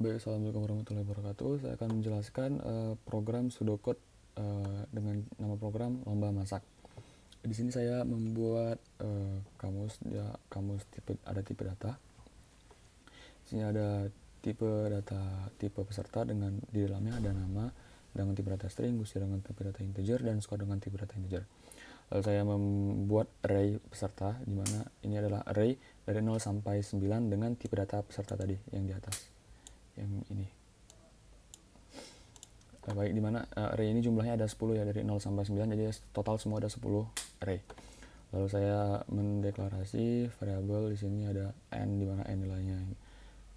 Baik, assalamualaikum warahmatullahi wabarakatuh. Saya akan menjelaskan program pseudocode dengan nama program lomba masak. Di sini saya membuat kamus, ya kamus tipe data. Di sini ada tipe data tipe peserta dengan di dalamnya ada nama dengan tipe data string, usia dengan tipe data integer, dan skor dengan tipe data integer. Lalu saya membuat array peserta, di mana ini adalah array dari 0 sampai 9 dengan tipe data peserta tadi yang di atas, yang ini. Baik, dimana array ini jumlahnya ada 10 ya, dari 0 sampai 9, jadi total semua ada 10 array. Lalu saya mendeklarasi variabel, di sini ada n, dimana n nilainya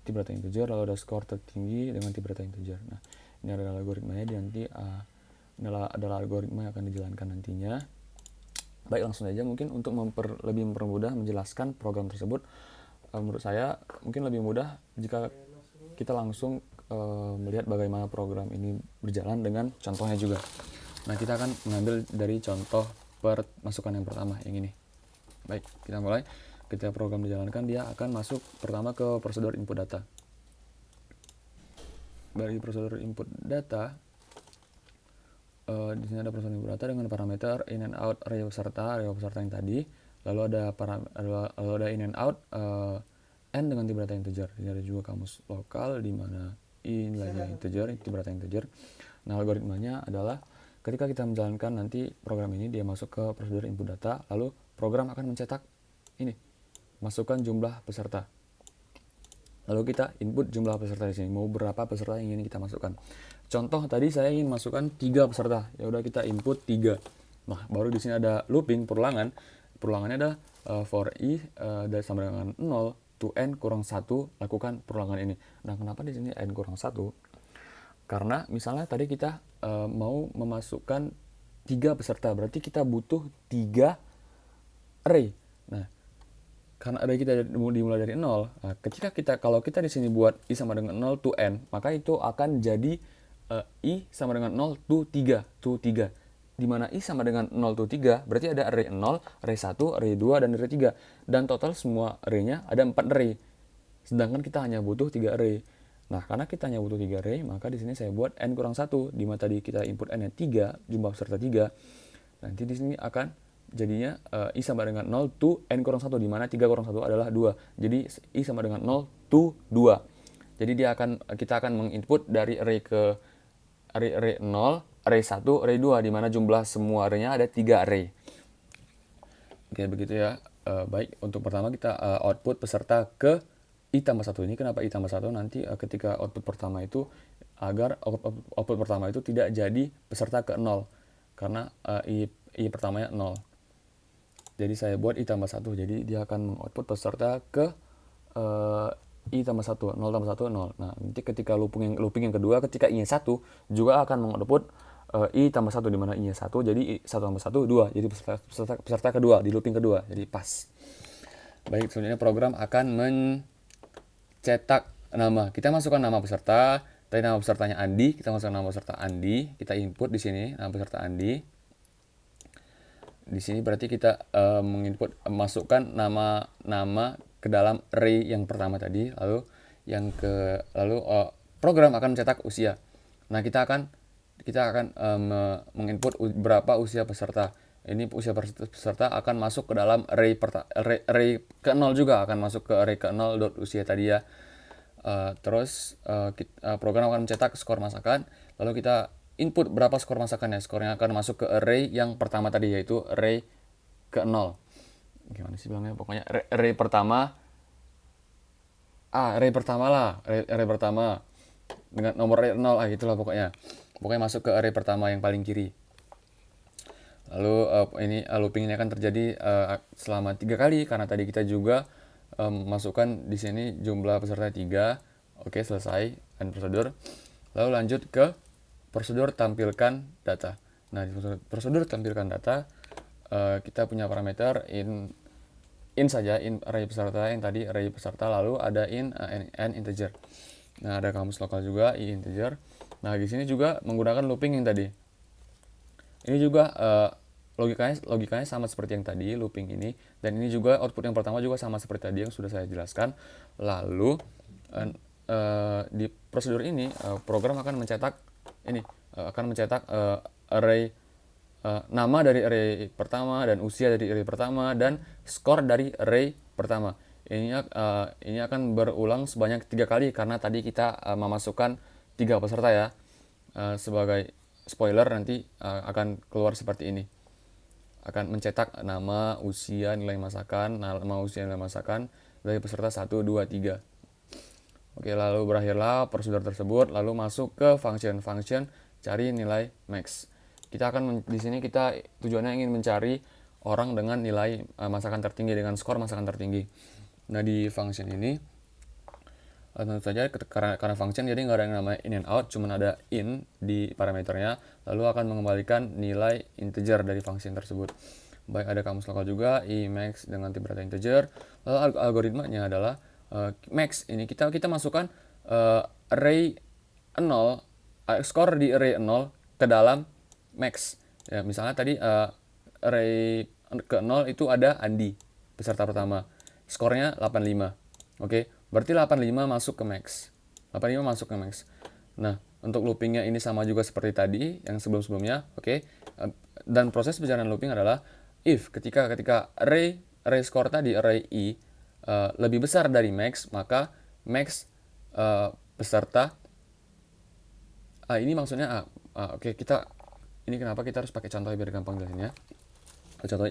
tipe data integer, lalu ada skor tertinggi dengan tipe data integer. Nah, ini adalah algoritmanya, nanti adalah algoritma yang akan dijalankan nantinya. Baik, langsung saja. Mungkin untuk lebih mempermudah menjelaskan program tersebut, menurut saya mungkin lebih mudah jika kita langsung melihat bagaimana program ini berjalan dengan contohnya juga. Nah, kita akan mengambil dari contoh masukan yang pertama, yang ini. Baik, kita mulai. Ketika program dijalankan, dia akan masuk pertama ke prosedur input data. Dari prosedur input data, di sini ada prosedur input data dengan parameter in and out array peserta yang tadi. Lalu ada in and out n dengan tipe data integer. Ini ada juga kamus lokal di mana i nilainya integer, tipe data integer. Nah, algoritmanya adalah ketika kita menjalankan nanti program ini, dia masuk ke prosedur input data, lalu program akan mencetak ini, masukkan jumlah peserta. Lalu kita input jumlah peserta di sini, mau berapa peserta yang ingin kita masukkan. Contoh tadi saya ingin masukkan 3 peserta, ya udah kita input 3. Nah, baru di sini ada looping perulangan. Perulangannya ada for i dari sama dengan 0 to n kurang 1, lakukan perulangan ini. Nah, kenapa di sini n kurang 1? Karena misalnya tadi kita mau memasukkan 3 peserta, berarti kita butuh 3 array. Nah, karena array kita dimulai dari 0, nah, kalau kita di sini buat i sama dengan 0 to n, maka itu akan jadi i sama dengan 0 to 3, di mana i sama dengan 0 to 3, berarti ada array 0, array 1, array 2, dan array 3. Dan total semua array-nya ada 4 array. Sedangkan kita hanya butuh 3 array. Nah, karena kita hanya butuh 3 array, maka di sini saya buat n kurang 1, di mana tadi kita input n-nya 3, jumlah peserta 3. Nanti di sini akan jadinya i sama dengan 0 to n kurang 1, di mana 3 kurang 1 adalah 2. Jadi i sama dengan 0 to 2. Jadi kita akan menginput dari array 0, array 1, array 2, di mana jumlah semua array-nya ada 3 array. Oke, begitu ya. Baik, untuk pertama kita output peserta ke i tambah 1 ini. Kenapa i tambah 1? Nanti ketika output pertama itu, agar output pertama itu tidak jadi peserta ke 0. Karena i pertamanya 0. Jadi saya buat i tambah 1. Jadi dia akan mengoutput peserta ke i tambah 1, 0 tambah 1, 0. Nah, nanti ketika looping yang kedua, ketika i-nya 1, juga akan mengoutput i tambah 1, di mana i-nya 1, jadi i 1 tambah 1, 2. Jadi peserta kedua, di looping kedua, jadi pas. Baik, selanjutnya program akan mencetak nama. Kita masukkan nama peserta. Tadi nama pesertanya Andi, kita masukkan nama peserta Andi. Kita input di sini nama peserta Andi. Di sini berarti kita masukkan nama ke dalam array yang pertama tadi, lalu program akan mencetak usia. Nah, kita akan menginput berapa usia peserta. Ini usia peserta akan masuk ke dalam array ke 0 juga, akan masuk ke array ke 0 dot usia tadi ya. Terus program akan mencetak skor masakan, lalu kita input berapa skor masakannya. Skornya akan masuk ke array yang pertama tadi, yaitu array ke 0. Gimana sih bilangnya? Pokoknya array pertama. Array pertama lah. Array pertama dengan nomor array 0. Itulah pokoknya. Pokoknya masuk ke array pertama yang paling kiri. Lalu looping ini akan terjadi selama 3 kali, karena tadi kita juga masukkan di sini jumlah peserta 3. Oke, selesai kan prosedur. Lalu lanjut ke prosedur tampilkan data. Nah, di prosedur tampilkan data, kita punya parameter in saja, in array peserta yang tadi, array peserta, lalu ada in n integer. Nah, ada kamus lokal juga, i integer. Nah, di sini juga menggunakan looping yang tadi. Ini juga logikanya sama seperti yang tadi, looping ini. Dan ini juga output yang pertama juga sama seperti tadi yang sudah saya jelaskan. Lalu di prosedur ini program akan mencetak array nama dari array pertama dan usia dari array pertama dan skor dari array pertama. Ini akan berulang sebanyak 3 kali karena tadi kita memasukkan 3 peserta ya. Sebagai spoiler nanti akan keluar seperti ini. Akan mencetak nama, usia, nilai masakan, dari peserta 1, 2, 3. Oke, lalu berakhirlah prosedur tersebut, lalu masuk ke function cari nilai max. Di sini kita tujuannya ingin mencari orang dengan nilai masakan tertinggi, dengan skor masakan tertinggi. Nah, di function ini tentu saja karena function jadi nggak ada yang namanya in and out, cuman ada in di parameternya, lalu akan mengembalikan nilai integer dari function tersebut. Baik, ada kamus lokal juga max dengan tipe data integer. Lalu algoritmanya adalah max ini kita masukkan array 0, skor di array 0 ke dalam max. Ya, misalnya tadi array ke 0 itu ada Andi, peserta pertama. Skornya 85. Oke, berarti 85 masuk ke max. 85 masuk ke max. Nah, untuk loopingnya ini sama juga seperti tadi yang sebelum-sebelumnya. Oke. Dan proses perjalanan looping adalah if ketika array skor tadi, array i lebih besar dari max, maka max peserta ini maksudnya oke, ini kenapa kita harus pakai contoh biar gampang jelasinnya.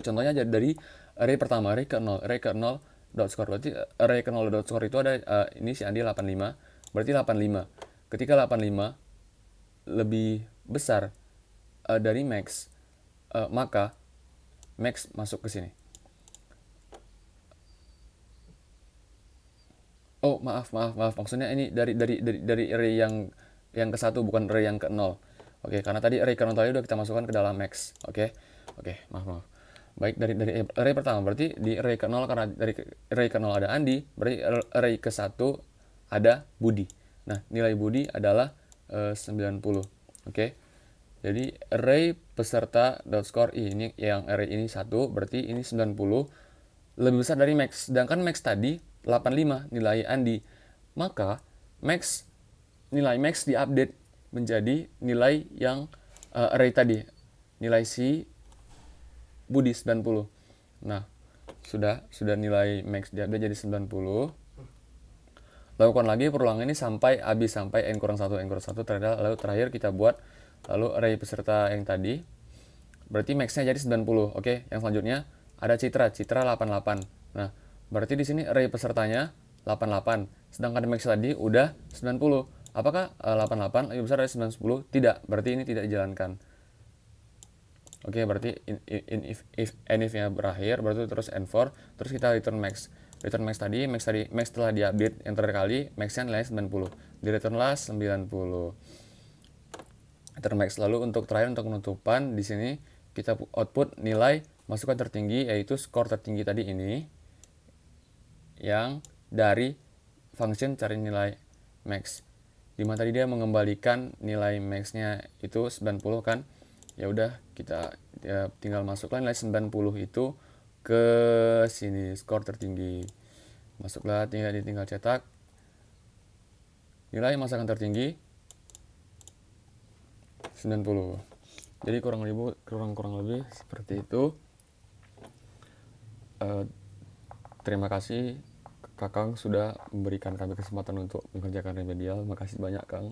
Contohnya dari array pertama, array ke 0 dot score. Berarti array ke 0 dot score itu ada ini si Andi 85, berarti 85. Ketika 85 lebih besar dari max, maka max masuk ke sini. Oh, maaf. Maksudnya ini dari array yang ke 1, bukan array yang ke 0. Oke, karena tadi array ke 0 tadi udah kita masukkan ke dalam max. Oke, maaf. Baik, dari array pertama, berarti di array ke 0, karena dari array ke 0 ada Andi, berarti array ke 1 ada Budi. Nah, nilai Budi adalah 90. Oke. Jadi array peserta dot score ini yang array ini 1, berarti ini 90 lebih besar dari max. Sedangkan max tadi 85 nilai Andi. Maka nilai max diupdate menjadi nilai yang array tadi. Nilai si Budi 90. Nah, sudah nilai max diupdate jadi 90. Lakukan lagi perulangan ini sampai habis, sampai n-1 lalu terakhir kita buat lalu array peserta yang tadi. Berarti max-nya jadi 90. Oke, yang selanjutnya ada Citra 88. Nah, berarti di sini array pesertanya 88, sedangkan max tadi udah 90. Apakah 88 lebih besar dari 90? Tidak, berarti ini tidak dijalankan. Oke, berarti if-nya berakhir, berarti terus n4, terus kita return max. Max telah diupdate yang terakhir kali, max-nya nilainya 90. Di returnlah 90. Return max. Lalu untuk terakhir, untuk penutupan, di sini kita output nilai masukan tertinggi, yaitu skor tertinggi tadi ini, yang dari function cari nilai max. Dimana tadi dia mengembalikan nilai max-nya itu 90 kan. Ya udah, kita tinggal masuklah nilai 90 itu ke sini, skor tertinggi. Masuklah, tinggal cetak nilai masakan tertinggi 90. Jadi kurang lebih seperti itu. Terima kasih Kakang sudah memberikan kami kesempatan untuk mengerjakan remedial. Makasih banyak, Kang.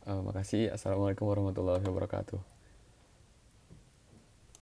Makasih. Assalamualaikum warahmatullahi wabarakatuh.